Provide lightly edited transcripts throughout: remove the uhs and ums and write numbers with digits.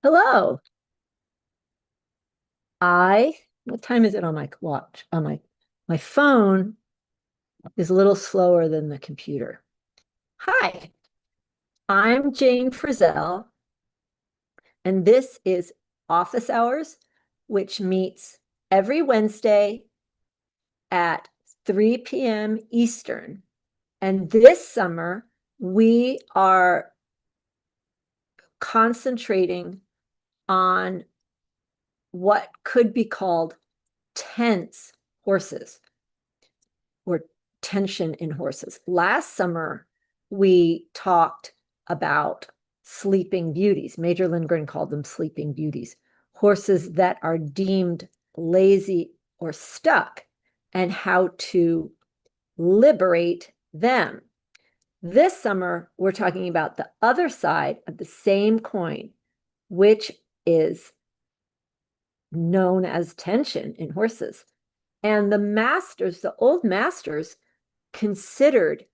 Hello. What time is it on my watch? On my phone is a little slower than the computer. Hi, I'm Jane Frizzell, and this is Office Hours, which meets every Wednesday at 3 p.m. Eastern. And this summer, we are concentrating on what could be called tense horses, or tension in horses. Last summer, we talked about sleeping beauties. Major Lindgren called them sleeping beauties, horses that are deemed lazy or stuck, and how to liberate them. This summer, we're talking about the other side of the same coin, which is known as tension in horses. And the masters, the old masters, considered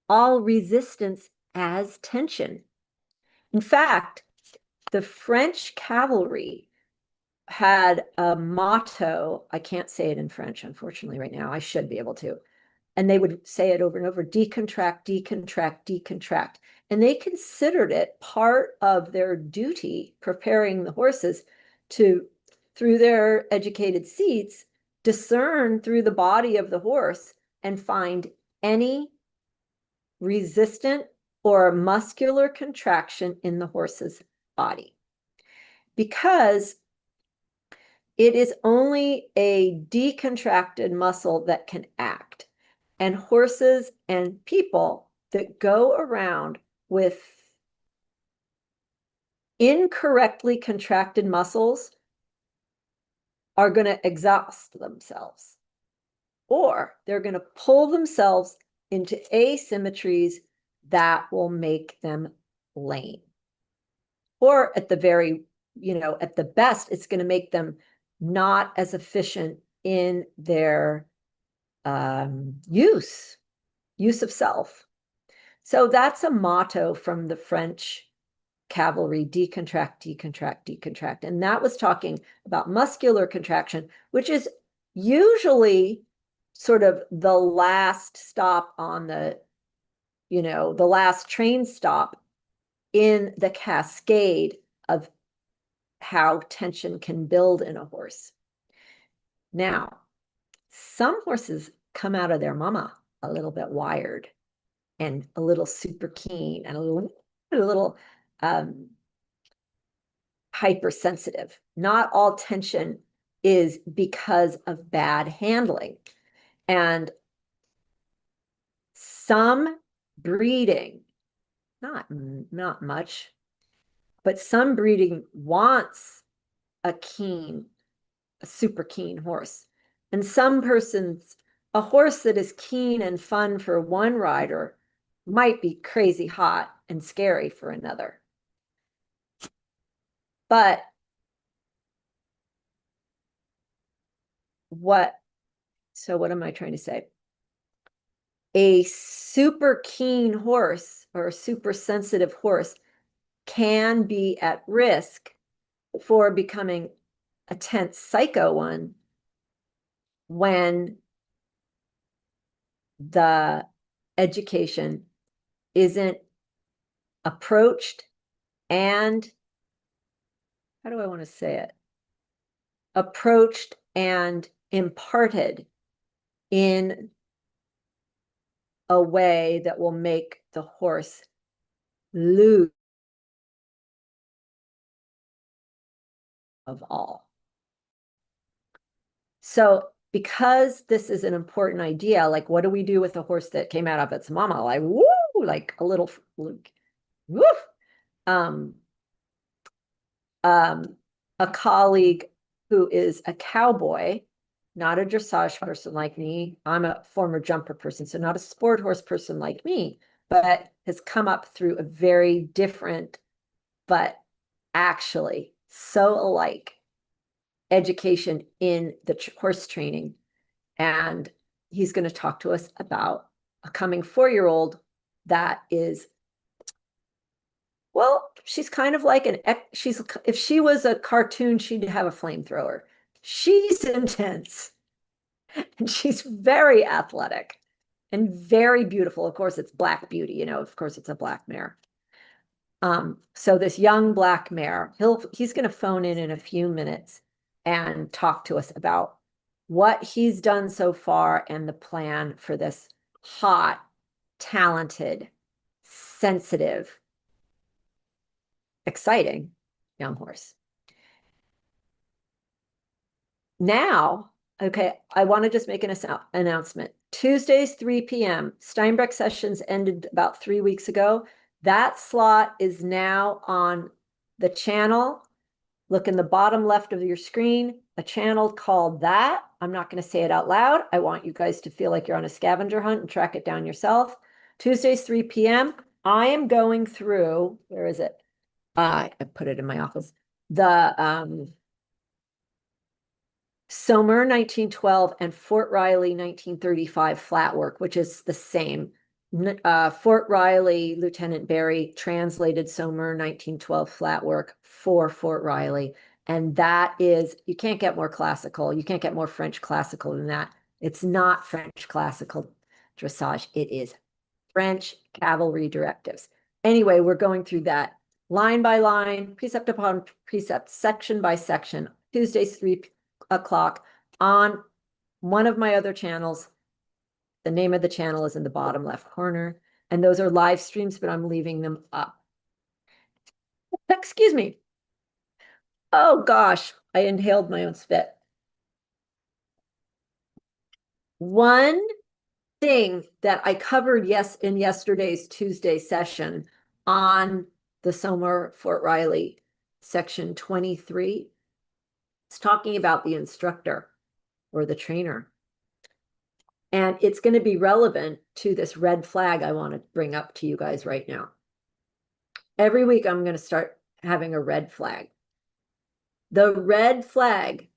all resistance as tension. In fact, the French cavalry had a motto. I can't say it in French, unfortunately, right now. I should be able to. And they would say it over and over, decontract, decontract, decontract. And they considered it part of their duty, preparing the horses to, through their educated seats, discern through the body of the horse and find any resistant or muscular contraction in the horse's body. Because it is only a decontracted muscle that can act. And horses and people that go around with incorrectly contracted muscles are going to exhaust themselves, or they're going to pull themselves into asymmetries that will make them lame. Or at the very, at the best, it's going to make them not as efficient in their use of self. So that's a motto from the French cavalry: decontract, decontract, decontract. And that was talking about muscular contraction, which is usually sort of the last stop on the last train stop in the cascade of how tension can build in a horse. Now, some horses come out of their mama a little bit wired and a little super keen and a little hypersensitive. Not all tension is because of bad handling. And some breeding, not much, but some breeding wants a super keen horse. And some persons, a horse that is keen and fun for one rider might be crazy hot and scary for another. But what am I trying to say? A super keen horse or a super sensitive horse can be at risk for becoming a tense psycho one when the education isn't approached and, how do I want to say it? Approached and imparted in a way that will make the horse lose of all. So because this is an important idea, like, what do we do with a horse that came out of its mama? Like, woo, like a little, woof. A colleague who is a cowboy, not a dressage person like me. I'm a former jumper person, so not a sport horse person like me, but has come up through a very different, but actually so alike education in the horse training. And he's going to talk to us about a coming 4-year-old that is, well, she's kind of like if she was a cartoon, she'd have a flamethrower. She's intense and she's very athletic and very beautiful. Of course, it's black beauty, you know, of course it's a black mare. So this young black mare, he's going to phone in a few minutes and talk to us about what he's done so far and the plan for this hot, talented, sensitive, exciting young horse. Now, okay, I want to just make an announcement. Tuesdays, 3 p.m. Steinbrecht sessions ended about 3 weeks ago. That slot is now on the channel. Look in the bottom left of your screen, a channel called that. I'm not going to say it out loud. I want you guys to feel like you're on a scavenger hunt and track it down yourself. Tuesdays, 3 p.m. I am going through, where is it? I put it in my office. The Somer 1912 and Fort Riley 1935 flat work, which is the same. Fort Riley, Lieutenant Barry translated Somer 1912 flat work for Fort Riley. And that is, you can't get more classical. You can't get more French classical than that. It's not French classical dressage. It is French cavalry directives. Anyway, we're going through that line by line, precept upon precept, section by section, Tuesdays, 3 o'clock on one of my other channels. The name of the channel is in the bottom left corner. And those are live streams, but I'm leaving them up. Excuse me. Oh gosh, I inhaled my own spit. One thing that I covered in yesterday's Tuesday session on the Somer Fort Riley section 23, it's talking about the instructor or the trainer. And it's going to be relevant to this red flag I want to bring up to you guys right now. Every week I'm going to start having a red flag. The red flag,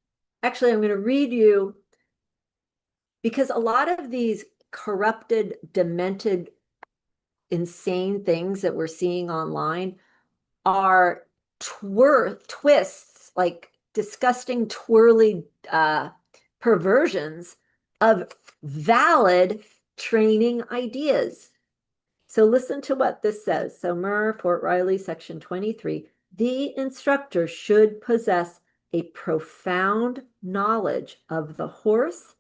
actually, I'm going to read you, because a lot of these corrupted, demented, insane things that we're seeing online are twists, like disgusting, twirly perversions of valid training ideas. So listen to what this says. So Murr, Fort Riley, section 23. The instructor should possess a profound knowledge of the horse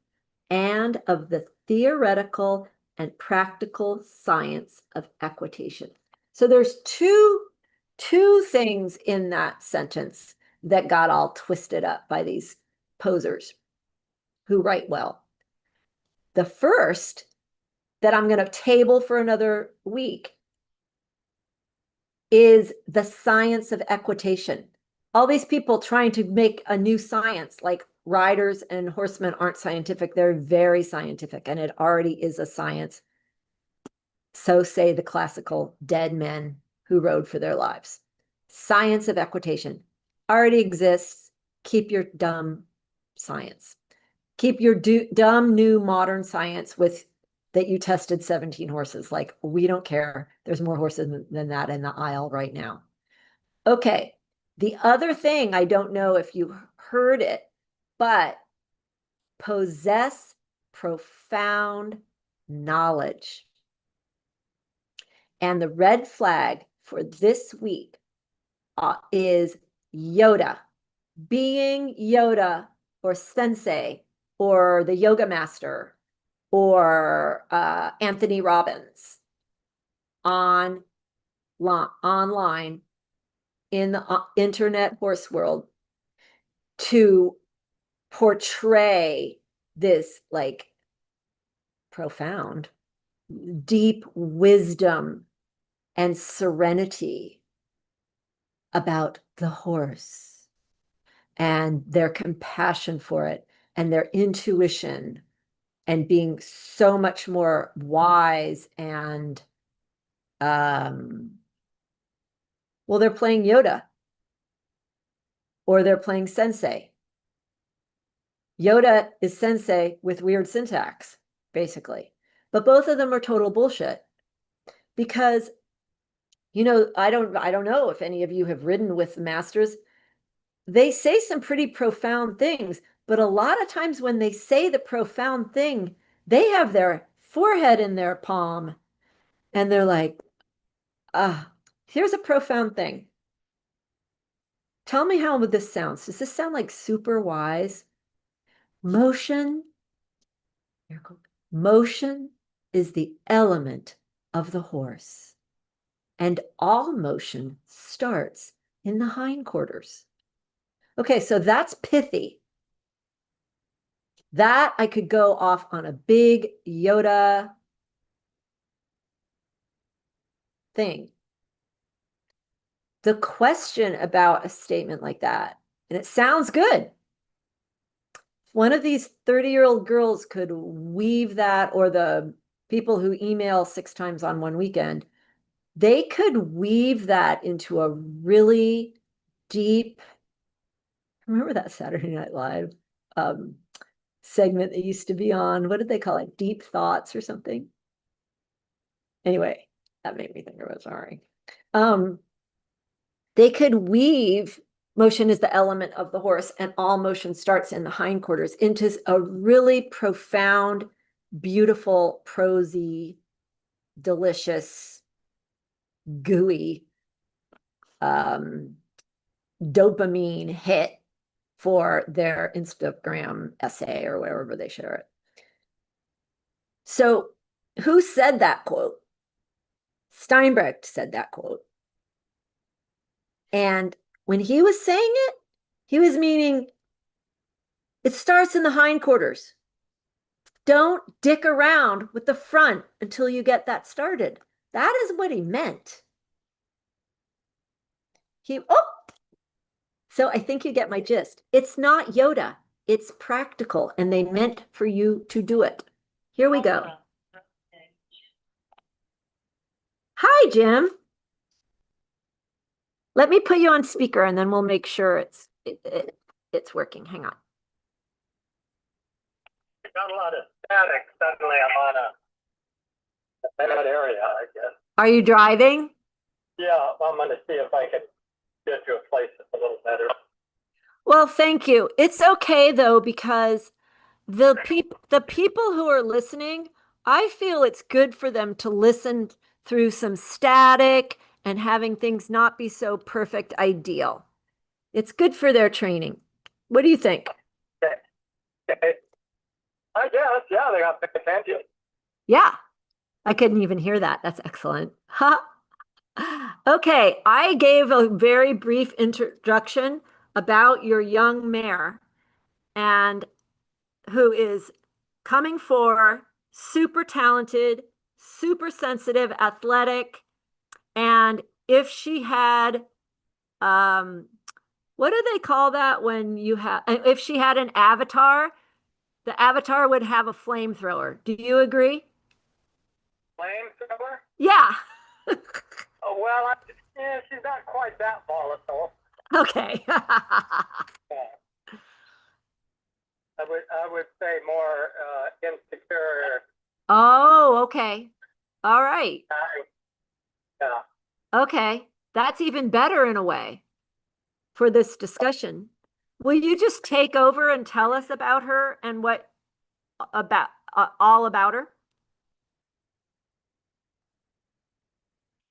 and of the theoretical and practical science of equitation. So there's two things in that sentence that got all twisted up by these posers who write well. The first that I'm going to table for another week is the science of equitation. All these people trying to make a new science, like riders and horsemen aren't scientific. They're very scientific, and it already is a science. So say the classical dead men who rode for their lives. Science of equitation already exists. Keep your dumb science. Keep your dumb new modern science with that you tested 17 horses. Like, we don't care. There's more horses than that in the aisle right now. Okay. The other thing, I don't know if you heard it, but possess profound knowledge. And the red flag for this week is Yoda. Being Yoda or Sensei or the yoga master or Anthony Robbins online in the internet horse world to portray this like profound, deep wisdom and serenity about the horse and their compassion for it and their intuition and being so much more wise and well, they're playing Yoda or they're playing Sensei. Yoda is Sensei with weird syntax, basically. But both of them are total bullshit, because You know, I don't know if any of you have ridden with the masters. They say some pretty profound things, but a lot of times when they say the profound thing, they have their forehead in their palm and they're like, ah, here's a profound thing. Tell me how this sounds. Does this sound like super wise? Motion, motion is the element of the horse, and all motion starts in the hindquarters. Okay, so that's pithy. That I could go off on a big Yoda thing. The question about a statement like that, and it sounds good. One of these 30-year-old girls could weave that, or the people who email 6 times on one weekend, they could weave that into a really deep, remember that Saturday Night Live segment that used to be on, what did they call it? Deep Thoughts or something? Anyway, that made me think of it, sorry. They could weave motion is the element of the horse, and all motion starts in the hindquarters into a really profound, beautiful, prosy, delicious, gooey dopamine hit for their Instagram essay or wherever they share it. So who said that quote? Steinbrecht said that quote. And when he was saying it, he was meaning it starts in the hindquarters. Don't dick around with the front until you get that started. That is what he meant. So I think you get my gist. It's not Yoda. It's practical, and they meant for you to do it. Here we go. Hi, Jim. Let me put you on speaker, and then we'll make sure it's working. Hang on. Got a lot of static. Suddenly I'm on a bad area, I guess. Are you driving? Yeah, I'm going to see if I can get to a place that's a little better. Well, thank you. It's okay, though, because the people who are listening, I feel it's good for them to listen through some static and having things not be so perfect ideal. It's good for their training. What do you think? Okay. I guess, yeah, they got to pay attention. Yeah, I couldn't even hear that. That's excellent. Okay, I gave a very brief introduction about your young mare, and who is coming for super talented, super sensitive, athletic, and if she had what do they call that when you have, if she had an avatar, the avatar would have a flamethrower. Do you agree? Flamethrower? Yeah. Oh, well, yeah, she's not quite that volatile. Okay. I would say more insecure. Oh, okay. All right. Yeah. Okay. That's even better in a way for this discussion. Will you just take over and tell us about her and what about all about her?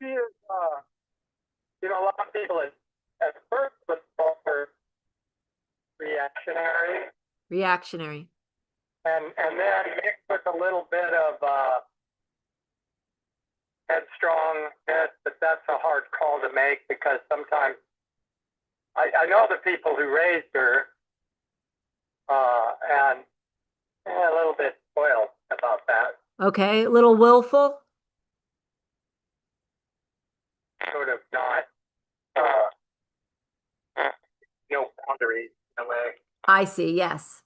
She is, a lot of people at first would call her reactionary. Reactionary. And then mixed with a little bit of headstrongness, but that's a hard call to make because sometimes I know the people who raised her and a little bit spoiled about that. Okay, a little willful. Sort of not, no boundaries in a way. I see, yes.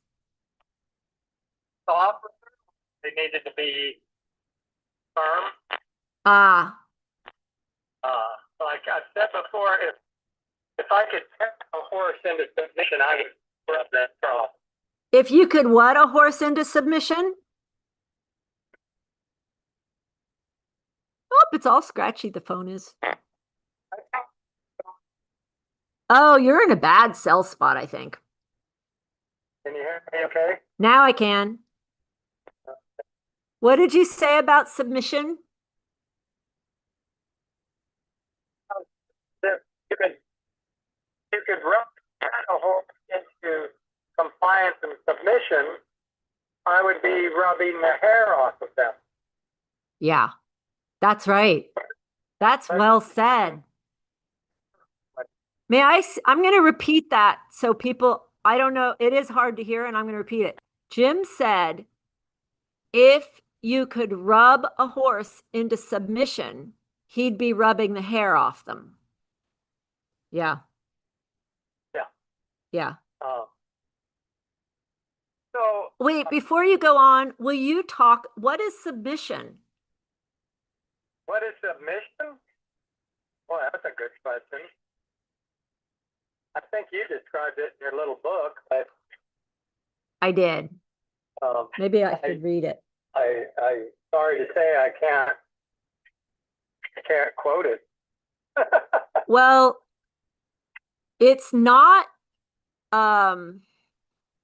Soft, they needed to be firm. Ah. Like I've said before, if I could turn a horse into submission, I would rub that trough. If you could what a horse into submission? Oh, it's all scratchy, the phone is. Oh, you're in a bad cell spot, I think. Can you hear me okay? Now I can. What did you say about submission? That you could rub a horse into compliance and submission. I would be rubbing the hair off of them. Yeah, that's right. That's well said. I'm going to repeat that so people, I don't know, it is hard to hear and I'm going to repeat it. Jim said, if you could rub a horse into submission, he'd be rubbing the hair off them. Yeah. Yeah. Yeah. Um, so Wait, before you go on, will you talk? What is submission? what is submission? Well, that's a good question. I think you described it in your little book, but I did. Maybe I I should read it. I sorry to say I can't quote it. Well, it's not um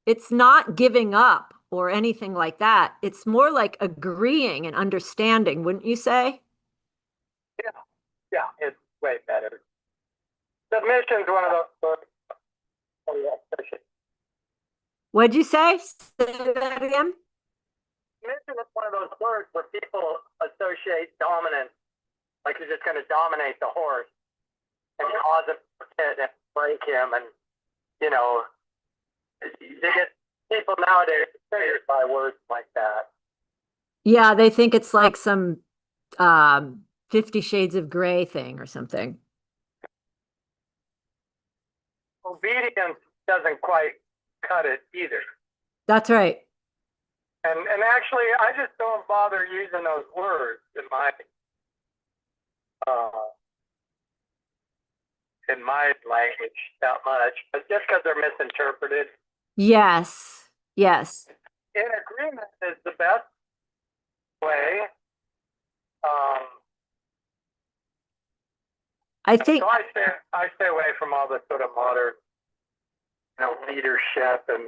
it's not giving up or anything like that. It's more like agreeing and understanding, wouldn't you say? Yeah, it's way better. Submission is one of those. What'd you say? Say that again? Submission is one of those words where people associate dominance, like you're just going to dominate the horse and cause him to hit and break him, and you know, they get people nowadays triggered by words like that. Yeah, they think it's like some 50 Shades of Grey thing or something. Obedience doesn't quite cut it either. That's right. And actually, I just don't bother using those words uh, in my language that much, but just because they're misinterpreted. Yes. Yes. In agreement is the best way. I think So I stay away from all the sort of modern, leadership and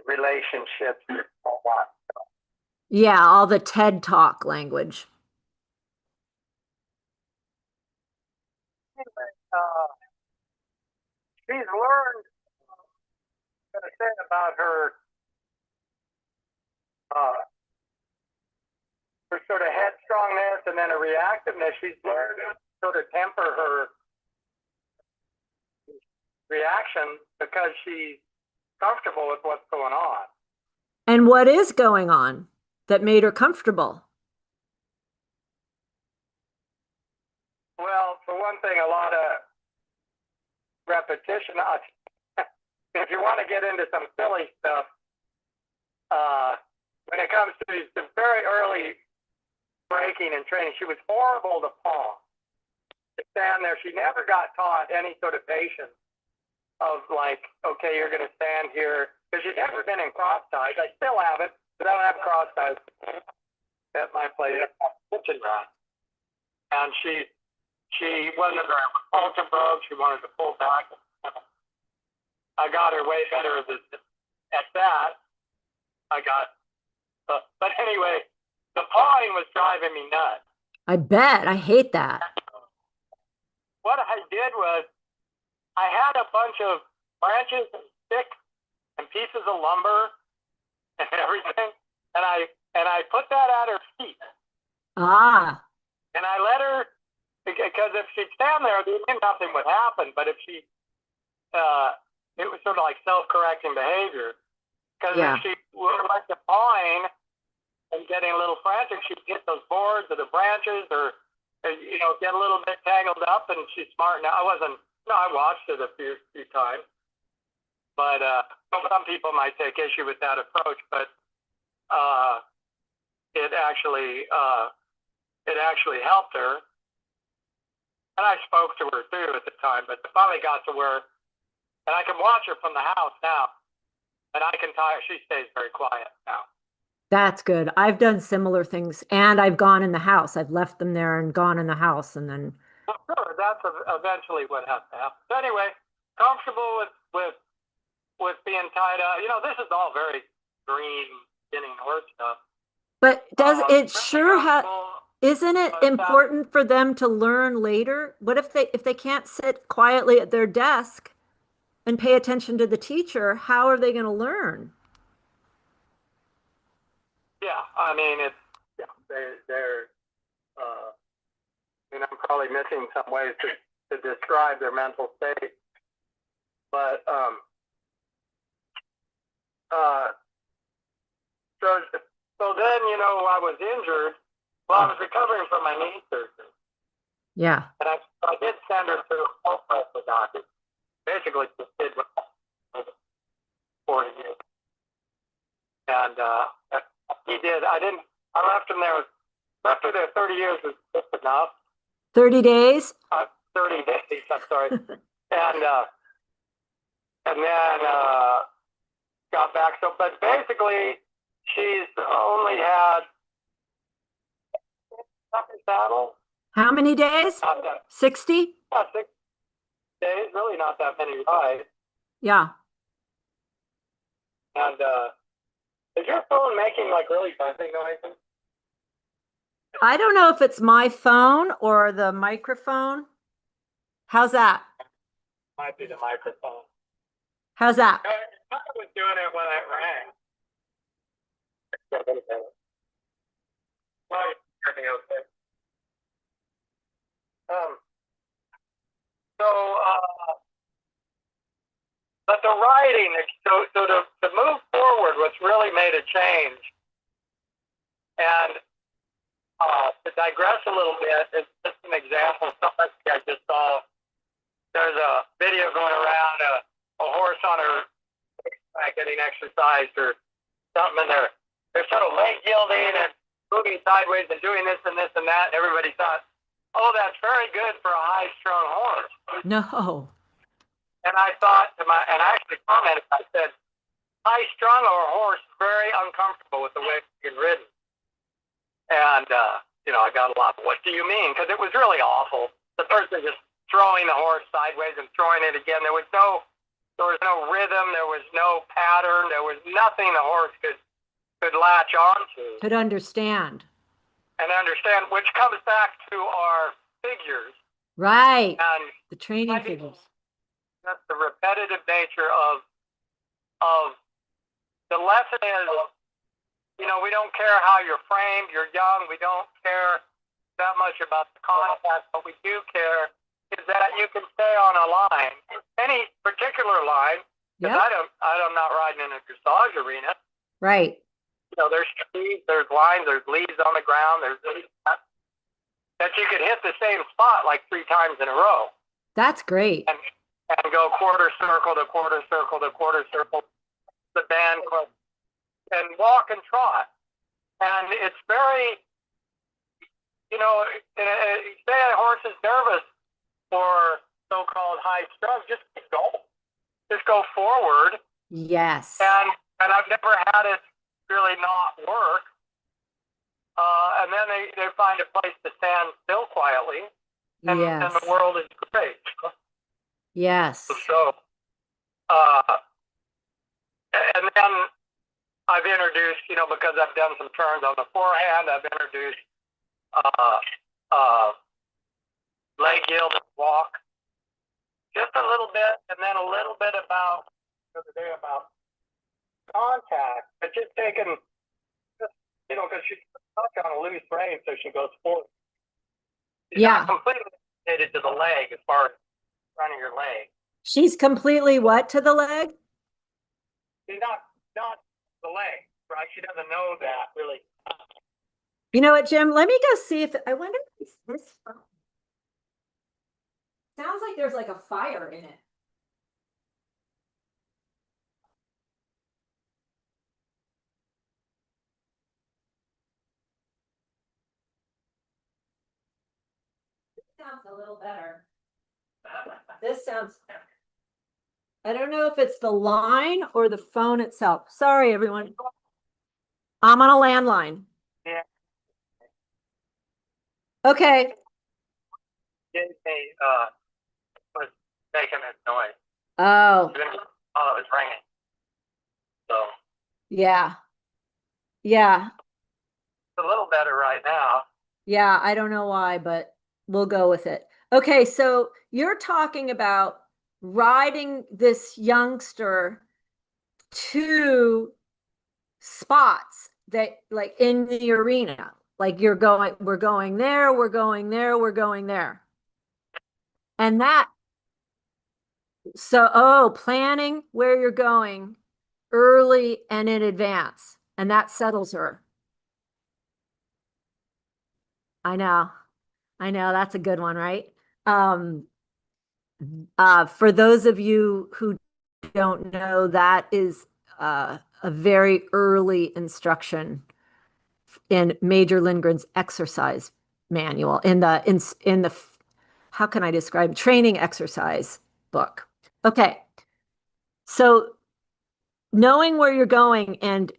relationships and all that. yeah, all the TED Talk language. Uh, she's learned to say about uh, her sort of headstrongness and then her reactiveness. She's learned to sort of temper her reaction because she's comfortable with what's going on. And what is going on that made her comfortable? Well, for one thing, a lot of repetition. If you want to get into some silly stuff, when it comes to the very early breaking and training, she was horrible to paw. To stand there, she never got taught any sort of patience of like, okay, you're going to stand here, because she'd never been in cross ties. I still haven't, but I don't have cross ties at my place, kitchen run. And she wasn't ultra broke. She wanted to pull back. I got her way better at that. But anyway, the pawing was driving me nuts. I bet. I hate that. What I did was I had a bunch of branches and sticks and pieces of lumber and everything, and I put that at her feet. Ah. And I let her, because if she'd stand there, nothing would happen. But if she, it was sort of like self-correcting behavior. Because if she were like the pawing and getting a little frantic, she'd hit those boards or the branches or, get a little bit tangled up, and she's smart. Now, I watched it a few times. But some people might take issue with that approach, but it actually helped her. And I spoke to her too at the time, but it finally got to where, and I can watch her from the house now, and I can tell her she stays very quiet now. That's good. I've done similar things and I've gone in the house. I've left them there and gone in the house and then Well, sure, that's eventually what has to happen. So anyway, comfortable with being tied up. You know, this is all very green, getting horse stuff. But does it Really sure isn't it important for them to learn later? What if they can't sit quietly at their desk and pay attention to the teacher? How are they going to learn? Yeah, I mean, it's, yeah, they're and I'm probably missing some ways to describe their mental state. But so then, you know, I was injured. Well, I was recovering from my knee surgery, Yeah. and I did send her to a doctor. Basically, just did what 40 years, and he did. I left him there. Left her there 30 years was just enough. 30 days? 30 days. I'm sorry. and then got back. So, but basically, she's only had saddle. How many days? 60? Yeah, 6 days. Really not that many rides. Yeah. And is your phone making like really buzzing noises? I don't know if it's my phone or the microphone. How's that? Might be the microphone. How's that? I was doing it when it rang. Well, okay. But the writing, so to move forward, what's really made a change, and to digress a little bit, it's just an example of something I just saw. There's a video going around, a horse on her back getting exercised or something, and they're sort of leg yielding and moving sideways and doing this and this and that. And everybody thought, oh, that's very good for a high-strung horse. No. And I thought and I actually commented, I said, high-strung or a horse very uncomfortable with the way it's being ridden. And, you know, I got a lot of, what do you mean? Because it was really awful. The person just throwing the horse sideways and throwing it again. There was no rhythm. There was no pattern. There was nothing the horse could latch onto. Could understand. And understand, which comes back to our figures. Right. And the training figures. That's the repetitive nature of the lesson is, you know, we don't care how you're framed, you're young, we don't care that much about the contact, but we do care is that you can stay on a line, any particular line, because I'm not riding in a dressage arena. Right. You know, there's trees, there's lines, there's leaves on the ground, there's that you could hit the same spot like 3 times in a row. That's great. And go quarter circle to quarter circle to quarter circle, the band, and walk and trot. And it's very, you know, say a horse is nervous for so-called high strung, just go. Just go forward. Yes. And I've never had it really not work. And then they find a place to stand still quietly. And the world is great. Yes. So, and then I've introduced, you know, because I've done some turns on the forehand, I've introduced leg yield and walk, just a little bit, and then a little bit about the other day about contact, but just taking, you know, because she's stuck on a loose rein, so she goes forward. She's not completely dedicated to the leg as far as front of your leg. She's completely what to the leg? She's not the leg, right? She doesn't know that really. You know what, Jim? Let me go see if I wonder if this phone. Sounds like there's like a fire in it. Sounds a little better. This sounds, I don't know if it's the line or the phone itself. Sorry, everyone. I'm on a landline. Yeah. Okay. gave me was making this noise. Oh, While it was ringing. So yeah. Yeah. it's a little better right now. Yeah. I don't know why, but we'll go with it. Okay. So you're talking about riding this youngster to spots that like in the arena, like we're going there, we're going there, we're going there. And that, so, planning where you're going early and in advance. And that settles her. I know. I know. That's a good one, right? Um, for those of you who don't know, that is a very early instruction in Major Lindgren's exercise manual in the how can I describe training exercise book. Okay. So knowing where you're going and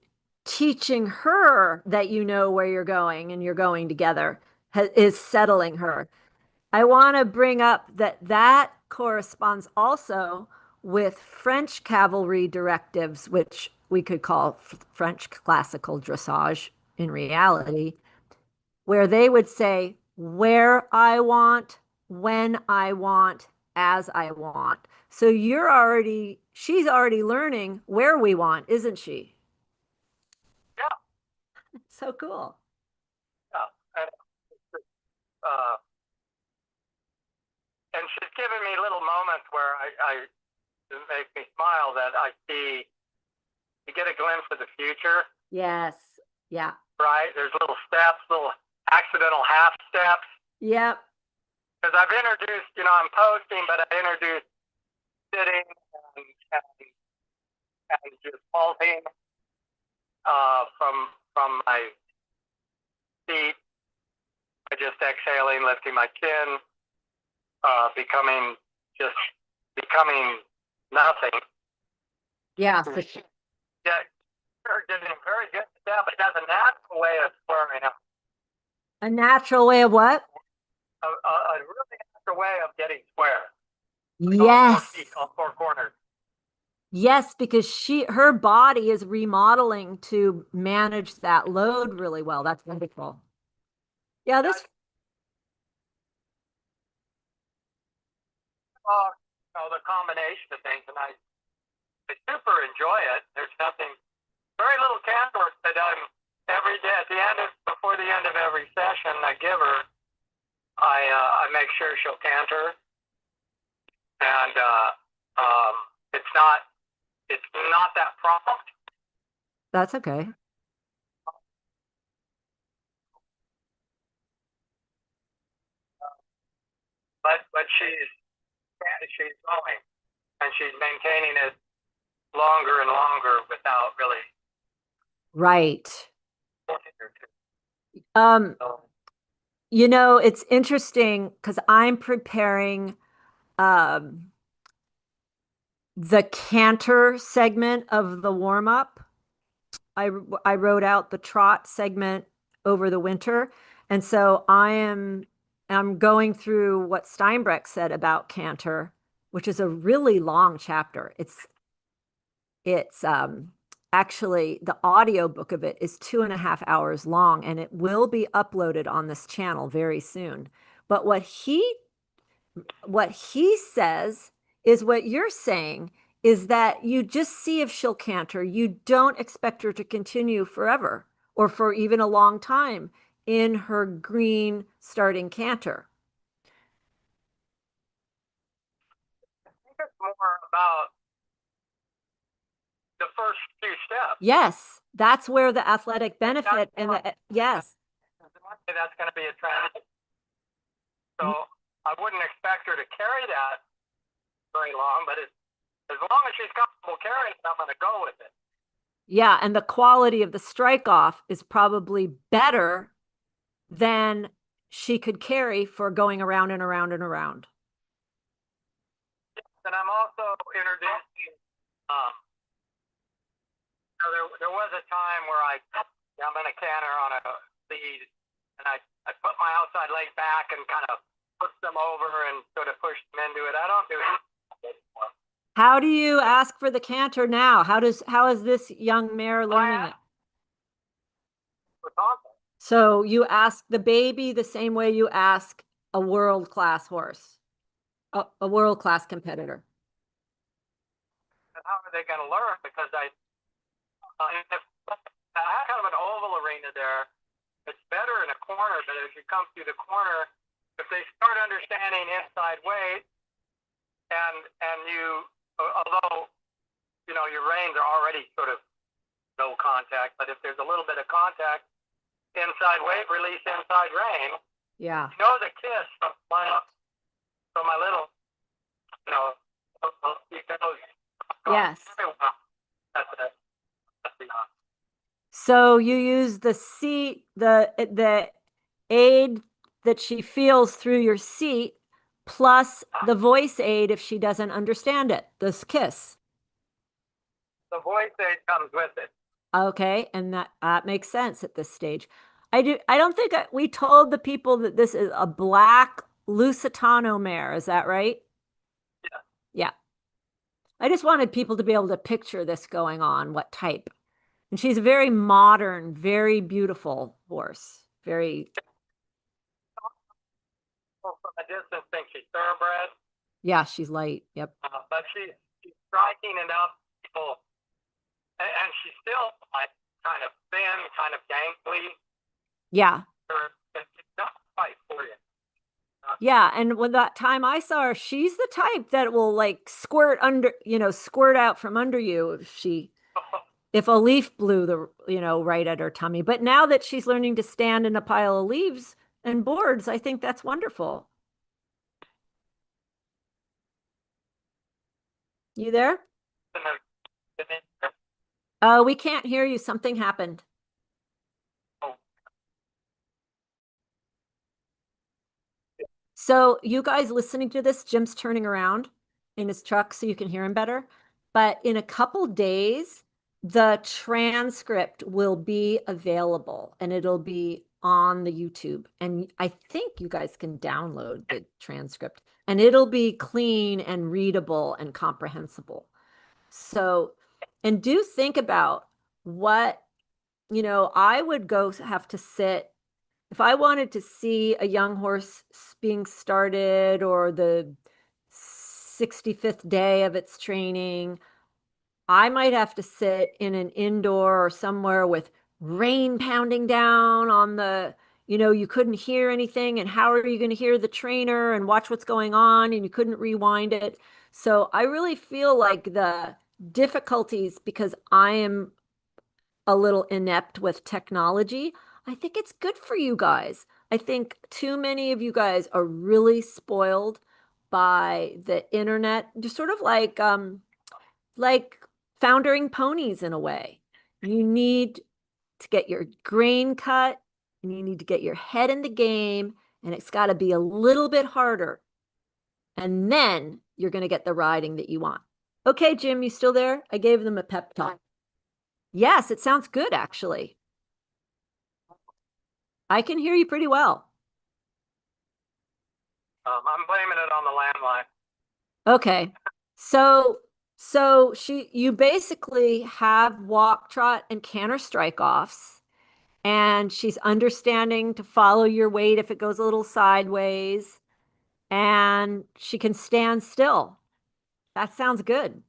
teaching her that you know where you're going and you're going together is settling her. I want to bring up that that corresponds also with French cavalry directives, which we could call French classical dressage in reality, where they would say where I want, when I want, as I want. So she's already learning where we want, isn't she? Yeah. So cool. Yeah. Uh, and she's given me little moments where I it makes me smile that I see you get a glimpse of the future. Yes. Yeah. Right? There's little steps, little accidental half steps. Yep. Because I've introduced, I'm posting, but I introduced sitting and just halting from my seat. I just exhaling, lifting my chin, becoming nothing. Yeah. For sure. Yeah, you're getting very good at that, but that's a natural way of squaring up. A natural way of what? A really natural way of getting square. Yes. On four corners. Yes, because her body is remodeling to manage that load really well. That's wonderful. Yeah, this The combination of things, and I super enjoy it. There's nothing, very little canter that I'm every day before the end of every session I give her. I make sure she'll canter, and it's not that prompt. That's okay. But she's going, and she's maintaining it longer and longer without really. Right. So, It's interesting because I'm preparing the canter segment of the warm-up. I wrote out the trot segment over the winter. And so I'm going through what Steinbrecht said about canter, which is a really long chapter. It's actually the audio book of it is 2.5 hours long, and it will be uploaded on this channel very soon. But what he says is what you're saying, is that you just see if she'll canter. You don't expect her to continue forever or for even a long time in her green starting canter. I think it's more about the first few steps. Yes, that's where the athletic benefit yes. That's going to be a trend. So I wouldn't expect her to carry that very long, but as long as she's comfortable carrying it, I'm going to go with it. Yeah, and the quality of the strike off is probably better than she could carry for going around and around and around. And I'm also introducing, there was a time where I'm in a canter on a lead, and I put my outside leg back and kind of push them over and sort of push them into it. I don't do it anymore. How do you ask for the canter now? How is this young mare learning it? We're talking. So you ask the baby the same way you ask a world-class horse, a world-class competitor. And how are they going to learn? Because if I have kind of an oval arena there, it's better in a corner, but as you come through the corner, if they start understanding inside weight, and you, although, you know, your reins are already sort of no contact, but if there's a little bit of contact, inside weight, release inside rein. Yeah. You know the kiss from my little, you know, he goes. Yes. That's it. So you use the seat, the aid that she feels through your seat, plus the voice aid if she doesn't understand it, this kiss. The voice aid comes with it. Okay, and that makes sense at this stage. I don't think we told the people that this is a black Lusitano mare. Is that right? Yeah. Yeah. I just wanted people to be able to picture this going on, what type. And she's a very modern, very beautiful horse. Very. Well, from a distance, think she's thoroughbred. Yeah, she's light. Yep. But she's striking enough people, and she's still like kind of thin, kind of gangly. Yeah. It's not quite for you. Yeah, and when that time I saw her, she's the type that will like squirt out from under you if a leaf blew right at her tummy. But now that she's learning to stand in a pile of leaves and boards, I think that's wonderful. You there? Oh, we can't hear you. Something happened. So you guys listening to this, Jim's turning around in his truck so you can hear him better. But in a couple days, the transcript will be available and it'll be on the YouTube. And I think you guys can download the transcript and it'll be clean and readable and comprehensible. So, and do think about what, I would go have to sit if I wanted to see a young horse being started or the 65th day of its training, I might have to sit in an indoor or somewhere with rain pounding down on you couldn't hear anything. And how are you going to hear the trainer and watch what's going on? And you couldn't rewind it. So I really feel like the difficulties, because I am a little inept with technology, I think it's good for you guys. I think too many of you guys are really spoiled by the internet, just sort of like foundering ponies in a way. You need to get your grain cut and you need to get your head in the game, and it's got to be a little bit harder. And then you're going to get the riding that you want. Okay, Jim, you still there? I gave them a pep talk. Yes, it sounds good, actually. I can hear you pretty well. I'm blaming it on the landline. Okay. So you basically have walk, trot, and canter strikeoffs, and she's understanding to follow your weight if it goes a little sideways, and she can stand still. That sounds good.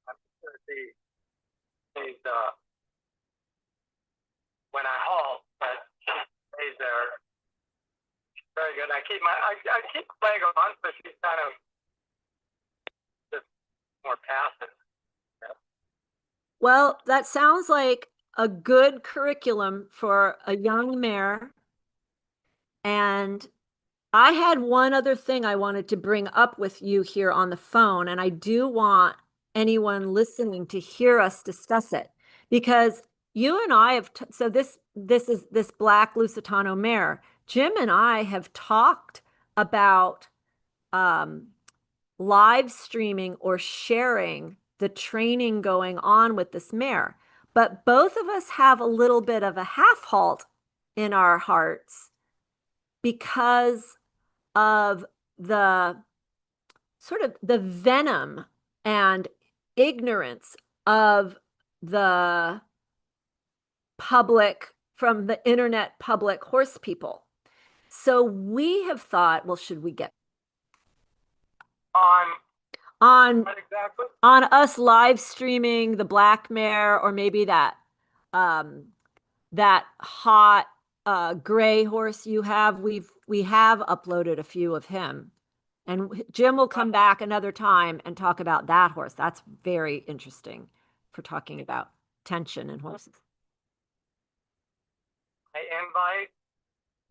I'm sure she's when I halt, but she stays there. Very good. I keep the leg on, but she's kind of just more passive. Well, that sounds like a good curriculum for a young mare. And I had one other thing I wanted to bring up with you here on the phone, and I do want anyone listening to hear us discuss it, because you and I have so this is this black Lusitano mare. Jim and I have talked about live streaming or sharing the training going on with this mare, but both of us have a little bit of a half halt in our hearts because of the sort of the venom and ignorance of the public, from the internet public horse people. So we have thought, well, should we get On on what exactly? on us live streaming the black mare, or maybe that that hot gray horse you have? We have uploaded a few of him, and Jim will come back another time and talk about that horse. That's very interesting for talking about tension in horses. I invite.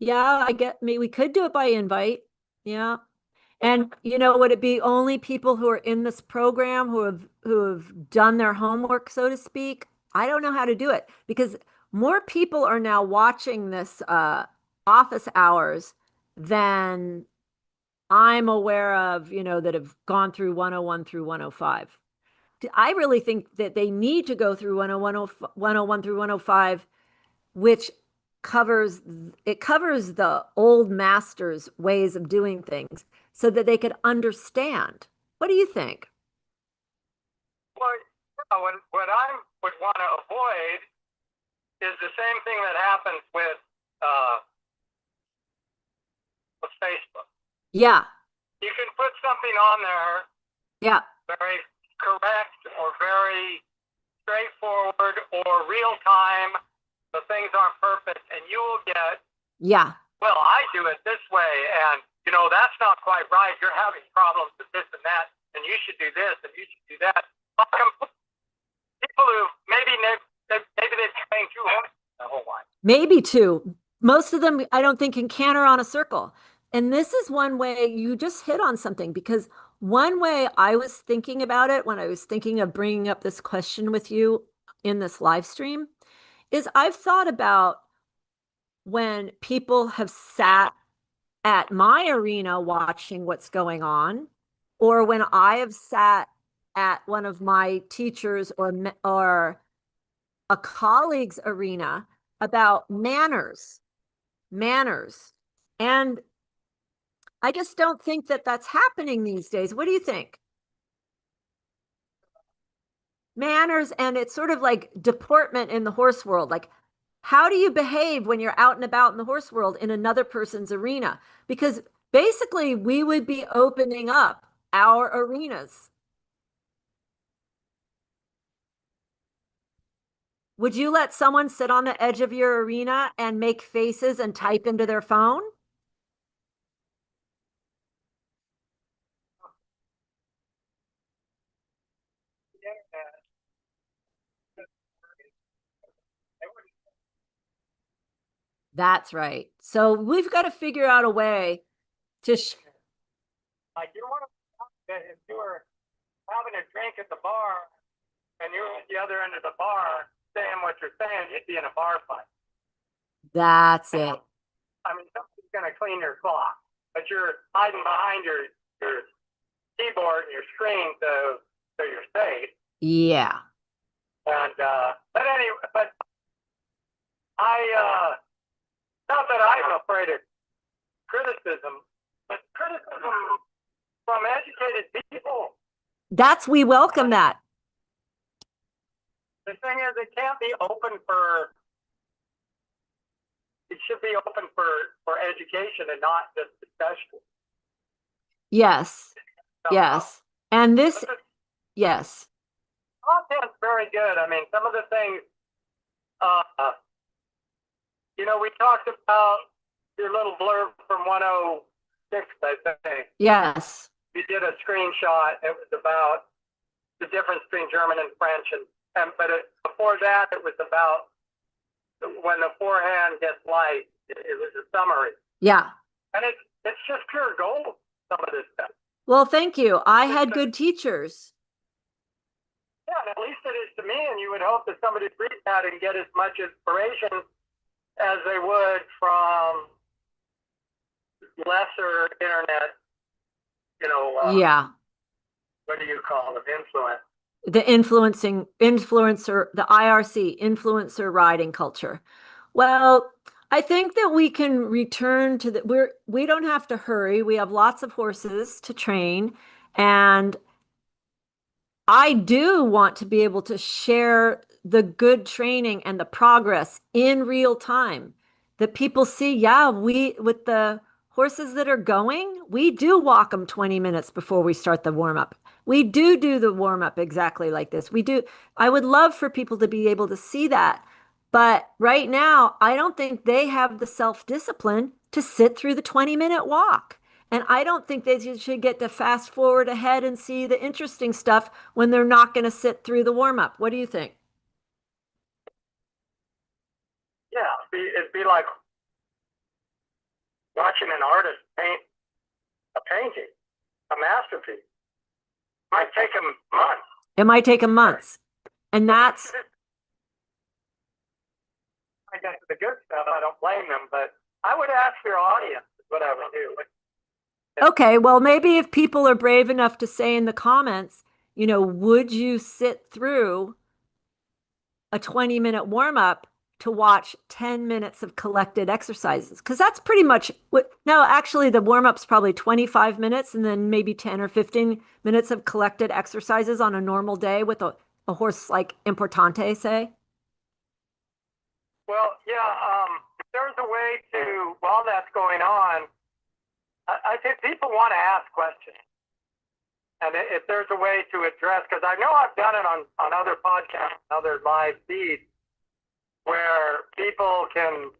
Yeah, I get me. We could do it by invite. Yeah. And would it be only people who are in this program who have done their homework, so to speak? I don't know how to do it because more people are now watching this office hours than I'm aware of, that have gone through 101 through 105. I really think that they need to go through 101 through 105, which covers the old masters' ways of doing things so that they could understand. What do you think? Well, what I would want to avoid is the same thing that happens with Facebook. Yeah. You can put something on there Yeah. very correct or very straightforward or real time. The things aren't perfect, and you will get, Yeah. well, I do it this way, and that's not quite right. You're having problems with this and that, and you should do this and you should do that. People who maybe they've trained too hard the whole life. Maybe two. Most of them, I don't think, can canter on a circle. And this is one way you just hit on something, because one way I was thinking about it when I was thinking of bringing up this question with you in this live stream is I've thought about when people have sat at my arena watching what's going on, or when I have sat at one of my teachers or a colleague's arena about manners. And I just don't think that that's happening these days. What do you think? Manners, and it's sort of like deportment in the horse world. Like, how do you behave when you're out and about in the horse world in another person's arena? Because basically, we would be opening up our arenas. Would you let someone sit on the edge of your arena and make faces and type into their phone? That's right. So we've got to figure out a way to Like you want to, if you were having a drink at the bar and you're at the other end of the bar saying what you're saying, you'd be in a bar fight. That's it. I mean, somebody's going to clean your clock, but you're hiding behind your keyboard and your screen, so you're safe. Yeah. And but anyway, but I not that I'm afraid of criticism, but criticism from educated people. We welcome that. The thing is, it can't be open for. It should be open for education and not just discussion. Yes. Yes. And this, yes. Content's very good. I mean, some of the things, we talked about your little blurb from 106, I think. Yes. You did a screenshot. It was about the difference between German and French, but before that, it was about when the forehand gets light. It was a summary. Yeah. And it's just pure gold, some of this stuff. Well, thank you. I had good teachers. Yeah, and at least it is to me, and you would hope that somebody read that and get as much inspiration as they would from lesser internet, Yeah. what do you call them, influence? The influencer, the IRC, influencer riding culture. Well, I think that we can return to we don't have to hurry. We have lots of horses to train, and I do want to be able to share the good training and the progress in real time that people see. Yeah, with the horses that are going, we do walk them 20 minutes before we start the warm up. We do the warm up exactly like this. We do. I would love for people to be able to see that. But right now, I don't think they have the self-discipline to sit through the 20-minute walk. And I don't think they should get to fast forward ahead and see the interesting stuff when they're not going to sit through the warm up. What do you think? Yeah, it'd be like watching an artist paint a painting, a masterpiece. Might take them months. It might take them months. And that's, I guess the good stuff, I don't blame them, but I would ask your audience what I would do. okay, well, maybe if people are brave enough to say in the comments, would you sit through a 20-minute warm up to watch 10 minutes of collected exercises? Because that's pretty much what, no, actually, the warm up's probably 25 minutes and then maybe 10 or 15 minutes of collected exercises on a normal day with a horse like Importante, say. Well, yeah, if there's a way to, while that's going on, I think people want to ask questions. And if there's a way to address, because I know I've done it on other podcasts, other live feeds, where people can,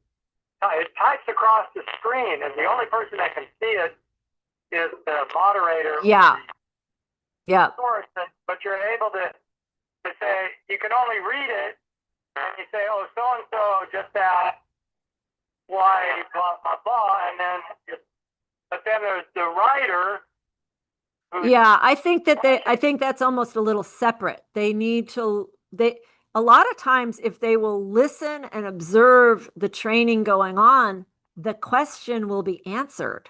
it types across the screen, and the only person that can see it is the moderator. Yeah. Yeah. Source, but you're able to say, you can only read it, and you say, oh, so-and-so just asked why, blah, blah, blah, and then, but then there's the writer. Yeah, I think that's almost a little separate. A lot of times if they will listen and observe the training going on, the question will be answered.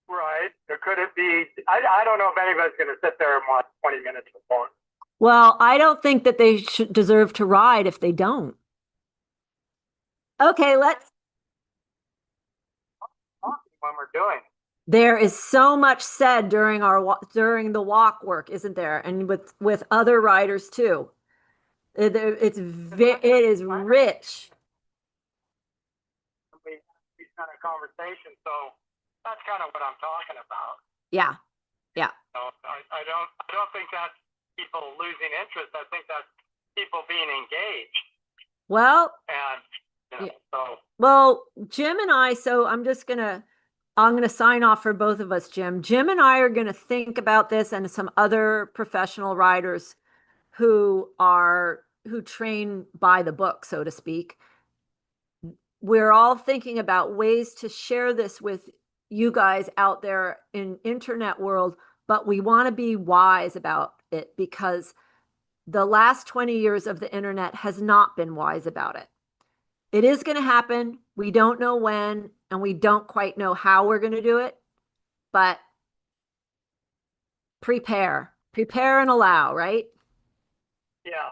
Right. Or could it be, I don't know if anybody's going to sit there and watch 20 minutes before. Well, I don't think that they should deserve to ride if they don't. Okay, When we're doing. There is so much said during the walk work, isn't there? And with other riders too. It is rich. These kind of conversations, so that's kind of what I'm talking about. Yeah, yeah. So I don't think that's people losing interest. I think that's people being engaged. Well, and so. Well, Jim and I. So I'm gonna sign off for both of us, Jim. Jim and I are gonna think about this, and some other professional riders who train by the book, so to speak. We're all thinking about ways to share this with you guys out there in internet world, but we want to be wise about it because the last 20 years of the internet has not been wise about it. It is going to happen. We don't know when, and we don't quite know how we're going to do it, but prepare and allow, right? Yeah.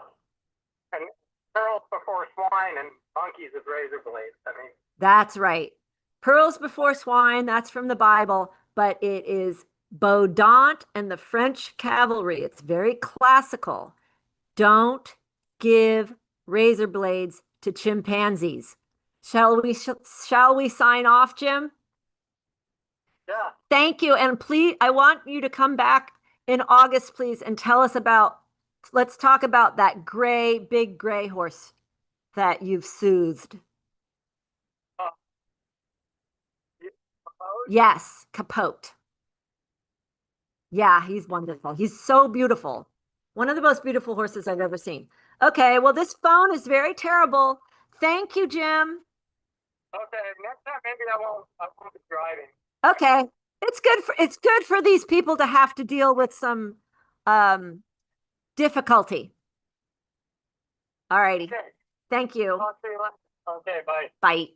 And pearls before swine and monkeys with razor blades. I mean, that's right. Pearls before swine, that's from the Bible, but it is Baudant and the French cavalry. It's very classical. Don't give razor blades to chimpanzees. Shall we sign off, Jim? Yeah. Thank you. And please, I want you to come back in August, please, and tell us let's talk about that big gray horse that you've soothed. Yes, Capote. Yeah, he's wonderful. He's so beautiful. One of the most beautiful horses I've ever seen. Okay, well, this phone is very terrible. Thank you, Jim. Okay, next time maybe I won't be driving. Okay. It's good for these people to have to deal with some difficulty. All righty. Okay. Thank you. Talk to you later. Okay, bye. Bye.